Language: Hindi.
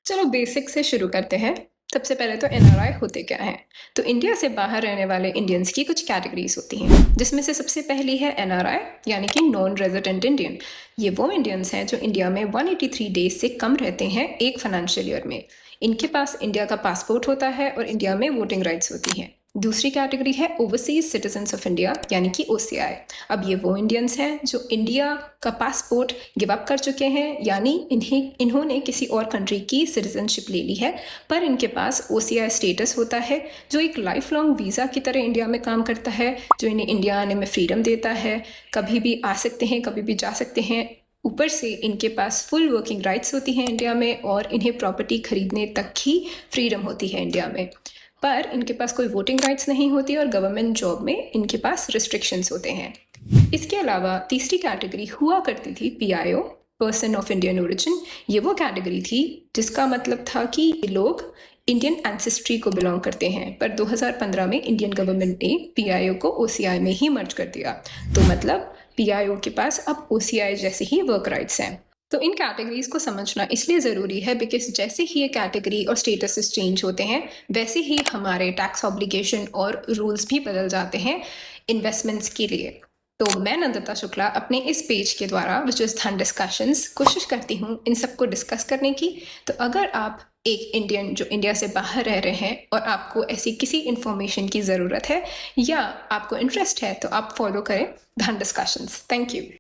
चलो बेसिक से शुरू करते हैं। सबसे पहले तो एनआरआई होते क्या हैं? तो इंडिया से बाहर रहने वाले इंडियंस की कुछ कैटेगरीज होती हैं, जिसमें से सबसे पहली है एनआरआई यानी कि नॉन रेजिडेंट इंडियन। ये वो इंडियंस हैं जो इंडिया में 183 डेज से कम रहते हैं एक फाइनेंशियल ईयर में। इनके पास इंडिया का पासपोर्ट होता है और इंडिया में वोटिंग राइट्स होती हैं। दूसरी कैटेगरी है ओवरसीज सिटीजन्स ऑफ इंडिया यानी कि ओसीआई। अब ये वो इंडियंस हैं जो इंडिया का पासपोर्ट गिव अप कर चुके हैं, यानी इन्होंने किसी और कंट्री की सिटीजनशिप ले ली है, पर इनके पास ओसीआई स्टेटस होता है जो एक लाइफ लॉन्ग वीज़ा की तरह इंडिया में काम करता है, जो इन्हें इंडिया आने में फ्रीडम देता है। कभी भी आ सकते हैं, कभी भी जा सकते हैं। ऊपर से इनके पास फुल वर्किंग राइट्स होती हैं इंडिया में, और इन्हें प्रॉपर्टी खरीदने तक की फ्रीडम होती है इंडिया में। पर इनके पास कोई वोटिंग राइट्स नहीं होती और गवर्नमेंट जॉब में इनके पास रिस्ट्रिक्शंस होते हैं। इसके अलावा तीसरी कैटेगरी हुआ करती थी PIO, person of Indian origin. ये वो कैटेगरी थी जिसका मतलब था कि लोग इंडियन एंसेस्ट्री को बिलोंग करते हैं, पर 2015 में इंडियन गवर्नमेंट ने पीआईओ को ओसीआई में ही मर्ज कर दिया। तो मतलब पीआईओ के पास अब ओसीआई जैसे ही वर्क राइट्स हैं। तो इन कैटेगरीज को समझना इसलिए ज़रूरी है बिकॉज जैसे ही ये कैटेगरी और स्टेटसेस चेंज होते हैं, वैसे ही हमारे टैक्स ऑब्लिगेशन और रूल्स भी बदल जाते हैं इन्वेस्टमेंट्स के लिए। तो मैं नंदिता शुक्ला अपने इस पेज के द्वारा विच इज़ धन डिस्कशंस कोशिश करती हूँ इन सबको डिस्कस करने की। तो अगर आप एक इंडियन जो इंडिया से बाहर रह रहे हैं और आपको ऐसी किसी इन्फॉर्मेशन की ज़रूरत है या आपको इंटरेस्ट है, तो आप फॉलो करें धन डिस्कशंस। Thank you.